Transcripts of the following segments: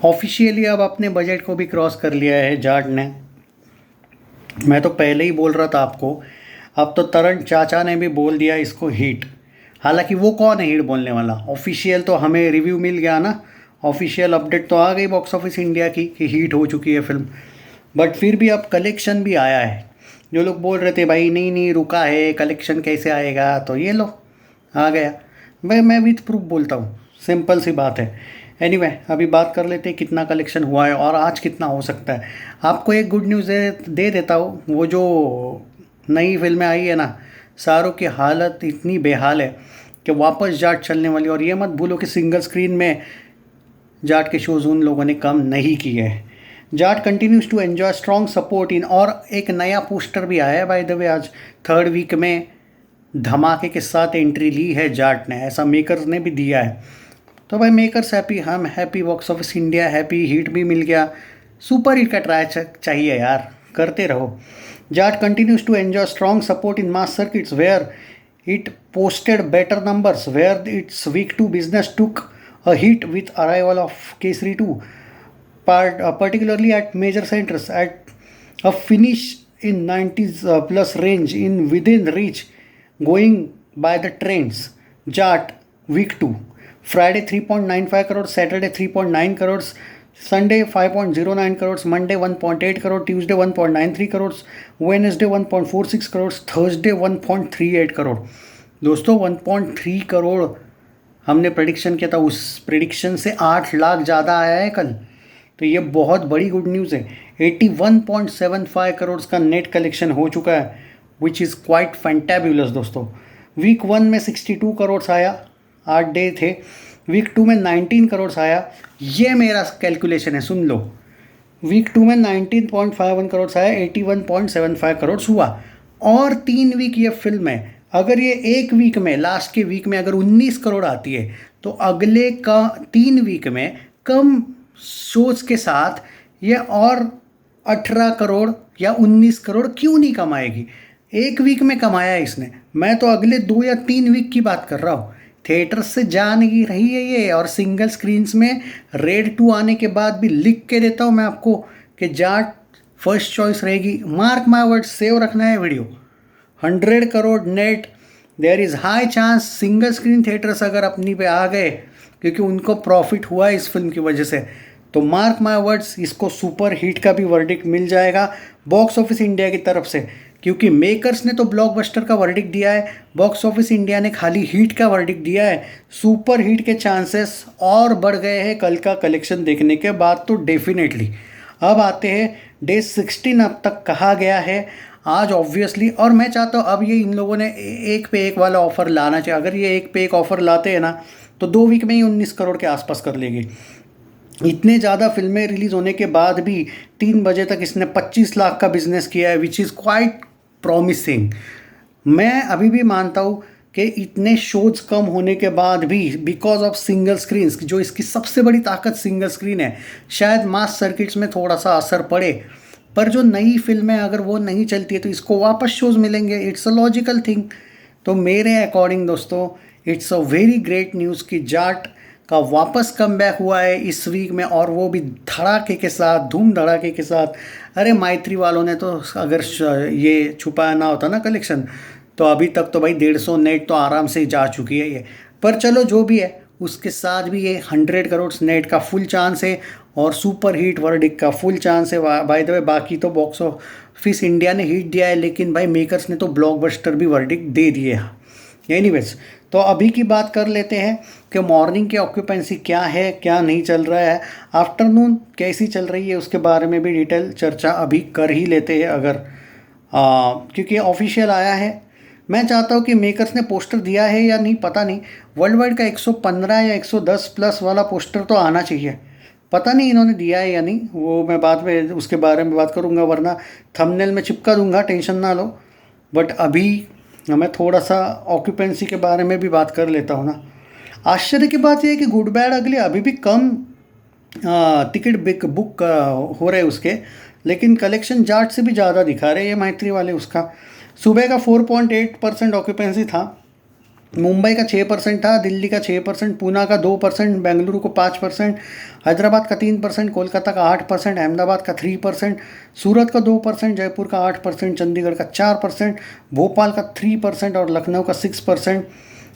Officially अब अपने budget को भी क्रॉस कर लिया है जाट ने। मैं तो पहले ही बोल रहा था आपको। अब तो तरण चाचा ने भी बोल दिया इसको हिट। हालांकि वो कौन है हिट बोलने वाला? ऑफिशियल तो हमें रिव्यू मिल गया ना। ऑफिशियल अपडेट तो आ गई बॉक्स ऑफिस इंडिया की कि हिट हो चुकी है फिल्म। बट फिर भी अब कलेक्शन भी आया है। जो लोग बोल रहे थे भाई नहीं नहीं रुका है कलेक्शन कैसे आएगा, तो ये लो आ गया। मैं विथ प्रूफ बोलता हूँ, सिंपल सी बात है। एनीवे अभी बात कर लेते हैं कितना कलेक्शन हुआ है और आज कितना हो सकता है। आपको एक गुड न्यूज़ दे देता हूँ। वो जो नई फिल्में आई है ना, सारों की हालत इतनी बेहाल है कि वापस जाट चलने वाली। और ये मत भूलो कि सिंगल स्क्रीन में जाट के शोज़ उन लोगों ने कम नहीं किए हैं। Jaat continues to enjoy strong support in. और एक नया पोस्टर भी आया है बाय द वे, आज थर्ड वीक में धमाके के साथ एंट्री ली है जाट ने, ऐसा मेकर्स ने भी दिया है। तो भाई मेकर्स हैप्पी, हम happy, box office India happy, hit भी मिल गया। सुपर हिट का ट्राई चाहिए यार, करते रहो। Jaat continues to enjoy strong support in mass circuits where it posted better numbers, where it's weak to business took a hit with arrival of Kesari 2, particularly at major centers, at a finish in 90s plus range in within reach, going by the trends. Jat week 2, Friday 3.95 crores, Saturday 3.9 crores, Sunday 5.09 crores, Monday 1.8 crore, Tuesday 1.93 crores, Wednesday 1.46 crores, Thursday 1.38 crore। दोस्तों 1.3 करोड़ हमने prediction किया था, उस prediction से 8 लाख ज़्यादा आया है कल। तो ये बहुत बड़ी गुड न्यूज़ है। 81.75 करोड़ का नेट कलेक्शन हो चुका है, विच इज़ क्वाइट फैंटेबुलस दोस्तों। वीक 1 में 62 करोड़ आया, 8 डे थे। वीक 2 में 19 करोड़ आया। ये मेरा कैलकुलेशन है, सुन लो। वीक 2 में 19.51 करोड़ आया, 81.75 करोड़ हुआ। और 3 वीक ये फिल्म है। अगर ये एक वीक में, लास्ट के वीक में अगर 19 करोड़ आती है, तो अगले का 3 वीक में कम शोज के साथ ये और 18 करोड़ या 19 करोड़ क्यों नहीं कमाएगी? एक वीक में कमाया है इसने। मैं तो अगले 2 या 3 वीक की बात कर रहा हूँ। थिएटर से जा नहीं रही है ये, और सिंगल स्क्रीन्स में रेड 2 आने के बाद भी लिख के देता हूँ मैं आपको कि जाट फर्स्ट चॉइस रहेगी। मार्क माय वर्ड, सेव रखना है video. 100 crore net, there is high chance single screen theatres अगर अपनी पे आ गए, क्योंकि उनको प्रॉफिट हुआ है इस फिल्म की वजह से, तो मार्क माय वर्ड्स, इसको सुपर हिट का भी वर्डिक्ट मिल जाएगा बॉक्स ऑफिस इंडिया की तरफ से। क्योंकि मेकर्स ने तो ब्लॉकबस्टर का वर्डिक्ट दिया है, बॉक्स ऑफिस इंडिया ने खाली हिट का वर्डिक्ट दिया है। सुपर हिट के चांसेस और बढ़ गए हैं कल का कलेक्शन देखने के बाद तो डेफिनेटली। अब आते हैं डे 16 अब तक कहा गया है आज ऑब्वियसली। और मैं चाहता हूँ अब ये इन लोगों ने एक पे एक वाला ऑफ़र लाना चाहिए। अगर ये एक पे एक ऑफ़र लाते हैं ना, तो 2 वीक में ही 19 करोड़ के आसपास कर लेंगे। इतने ज़्यादा फिल्में रिलीज़ होने के बाद भी 3 बजे तक इसने 25 लाख का बिजनेस किया है, विच इज़ क्वाइट प्रॉमिसिंग। मैं अभी भी मानता हूँ कि इतने शोज कम होने के बाद भी, बिकॉज ऑफ सिंगल स्क्रीन्स, जो इसकी सबसे बड़ी ताकत सिंगल स्क्रीन है, शायद मास सर्किट्स में थोड़ा सा असर पड़े। पर जो नई फिल्में अगर वो नहीं चलती है तो इसको वापस शोज मिलेंगे। It's a logical thing. तो मेरे अकॉर्डिंग दोस्तों, it's a very great news कि जाट का वापस कम बैक हुआ है इस वीक में, और वो भी धड़ाके के साथ, धूम धड़ाके के साथ। अरे मैत्री वालों ने तो अगर ये छुपाया ना होता ना कलेक्शन, तो अभी तक तो भाई 150 नेट तो आराम से जा चुकी है ये। पर चलो जो भी है, उसके साथ भी ये 100 करोड़ नेट का फुल चांस है, और सुपर हिट वर्डिक्ट का फुल चांस है। बाय द वे बाकी तो बॉक्स ऑफिस इंडिया ने हिट दिया है, लेकिन भाई मेकर्स ने तो ब्लॉकबस्टर भी वर्डिक्ट दे दिए हैं। एनीवेज, तो अभी की बात कर लेते हैं कि मॉर्निंग की ऑक्यूपेंसी क्या है, क्या नहीं चल रहा है, आफ्टरनून कैसी चल रही है, उसके बारे में भी डिटेल चर्चा अभी कर ही लेते हैं। अगर क्योंकि ऑफिशियल आया है। मैं चाहता हूँ कि मेकर्स ने पोस्टर दिया है या नहीं पता नहीं, वर्ल्ड वाइड का 115 या 110 प्लस वाला पोस्टर तो आना चाहिए। पता नहीं इन्होंने दिया है या नहीं, वो मैं बाद में उसके बारे में बात करूँगा, वरना थंबनेल में चिपका दूंगा, टेंशन ना लो। बट अभी मैं थोड़ा सा ऑक्यूपेंसी के बारे में भी बात कर लेता हूँ ना। आश्चर्य की बात यह है कि गुड बैड अगले अभी भी कम टिकट बुक हो रहे उसके, लेकिन कलेक्शन जाट से भी ज़्यादा दिखा रहे हैं ये मैत्री वाले। उसका सुबह का 4.8% ऑक्यूपेंसी था, मुंबई का 6% था, दिल्ली का 6%, पूना का 2%, बेंगलुरु को 5%, हैदराबाद का 3%, कोलकाता का 8%, अहमदाबाद का 3%, सूरत का 2%, जयपुर का 8%, चंडीगढ़ का 4%, भोपाल का 3% और लखनऊ का 6%।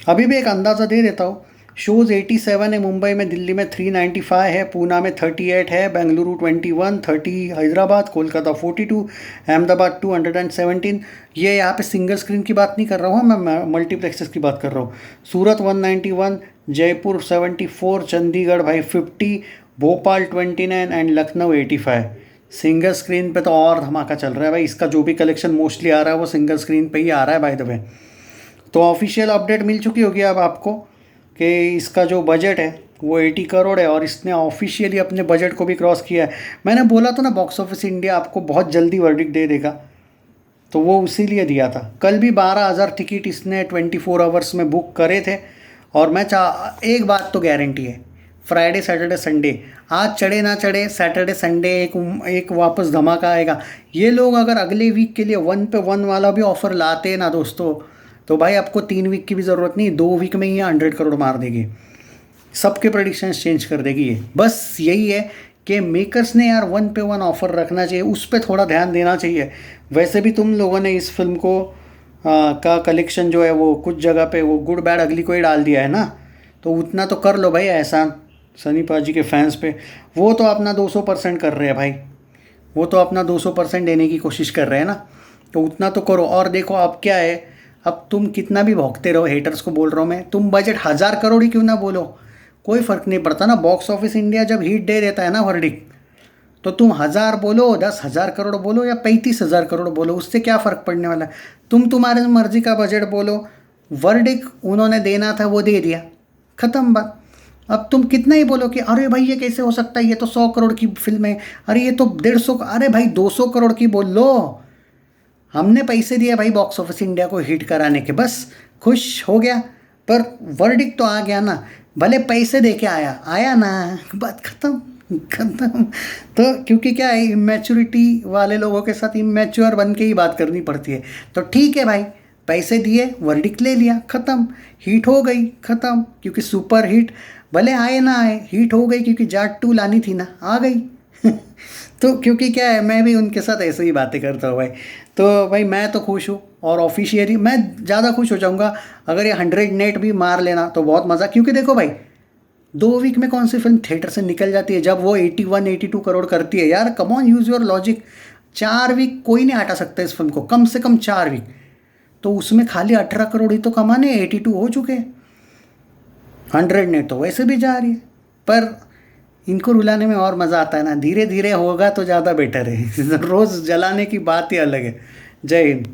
अभी भी एक अंदाज़ा दे देता हूँ, शोज़ 87 है मुंबई में, दिल्ली में 395 है, पूना में 38 है, बेंगलुरु 21, 30 हैदराबाद, कोलकाता 42, अहमदाबाद 217। ये यहाँ पे सिंगल स्क्रीन की बात नहीं कर रहा हूँ मैं मल्टीप्लेक्सेस की बात कर रहा हूँ। सूरत 191, जयपुर 74, चंडीगढ़ भाई 50, Bhopal 29 and Lucknow 85। Single screen पे तो और धमाका चल रहा है भाई, इसका जो भी कलेक्शन मोस्टली आ रहा है वो सिंगल स्क्रीन पे ही आ रहा है बाय द वे। तो ऑफिशियल अपडेट मिल चुकी होगी अब आपको कि इसका जो बजट है वो 80 करोड़ है और इसने ऑफिशियली अपने बजट को भी क्रॉस किया है। मैंने बोला था ना बॉक्स ऑफिस इंडिया आपको बहुत जल्दी वर्डिक्ट दे देगा, तो वो उसी लिए दिया था। कल भी 12,000 टिकट इसने 24 आवर्स में बुक करे थे। और मैं एक बात तो गारंटी है, फ्राइडे सैटरडे संडे आज चढ़े ना चढ़े, सैटरडे संडे एक वापस धमाका आएगा। ये लोग अगर अगले वीक के लिए 1 पे 1 वाला भी ऑफ़र लाते ना दोस्तों, तो भाई आपको 3 वीक की भी ज़रूरत नहीं, 2 वीक में ही 100 करोड़ मार देगी, सबके प्रेडिक्शंस चेंज कर देगी ये। बस यही है कि मेकर्स ने यार 1 पे 1 ऑफ़र रखना चाहिए, उस पर थोड़ा ध्यान देना चाहिए। वैसे भी तुम लोगों ने इस फिल्म को का कलेक्शन जो है वो कुछ जगह पे वो गुड बैड अगली को ही डाल दिया है ना, तो उतना तो कर लो भाई एहसान सनी पाजी के फैंस पे। वो तो अपना 200% कर रहे हैं भाई, वो तो अपना 200% देने की कोशिश कर रहे हैं ना, तो उतना तो करो। और देखो अब क्या है, अब तुम कितना भी भौंकते रहो, हेटर्स को बोल रहा हूँ मैं, तुम बजट 1000 करोड़ ही क्यों ना बोलो, कोई फ़र्क नहीं पड़ता ना। बॉक्स ऑफिस इंडिया जब हिट दे देता है ना वर्डिक्ट, तो तुम 1000 बोलो, 10,000 करोड़ बोलो या 35,000 करोड़ बोलो, उससे क्या फ़र्क पड़ने वाला है। तुम तुम्हारे मर्जी का बजट बोलो, वर्डिक्ट उन्होंने देना था वो दे दिया, ख़त्म बात। अब तुम कितना ही बोलो कि अरे भाई ये कैसे हो सकता है, ये तो 100 करोड़ की फिल्म है, अरे ये तो 150, अरे भाई 200 करोड़ की बोल लो। हमने पैसे दिए भाई बॉक्स ऑफिस इंडिया को हिट कराने के, बस खुश हो गया। पर वर्डिक्ट तो आ गया ना, भले पैसे दे के आया ना, बात खत्म खत्म। तो क्योंकि क्या है, इमेच्योरिटी वाले लोगों के साथ इमेच्योर बन के ही बात करनी पड़ती है। तो ठीक है भाई, पैसे दिए, वर्डिक्ट ले लिया, ख़त्म, हिट हो गई, ख़त्म। क्योंकि सुपर हिट भले आए ना आए, हिट हो गई, क्योंकि जाट 2 लानी थी ना, आ गई। तो क्योंकि क्या है, मैं भी उनके साथ ऐसे ही बातें करता हूँ भाई। तो भाई मैं तो खुश हूँ, और ऑफिशियली मैं ज़्यादा खुश हो जाऊँगा अगर ये 100 नेट भी मार लेना, तो बहुत मज़ा। क्योंकि देखो भाई, 2 वीक में कौन सी फिल्म थिएटर से निकल जाती है, जब वो 81-82 करोड़ करती है यार, come on use your logic. 4 week कोई नहीं हटा सकता इस फिल्म को, कम से कम 4 वीक, तो उसमें खाली 18 करोड़ ही तो कमाने, 82 हो चुके, 100 नेट तो वैसे भी जा रही है। पर इनको रुलाने में और मज़ा आता है ना, धीरे धीरे होगा तो ज़्यादा बेटर है। रोज़ जलाने की बात ही अलग है। जय हिंद।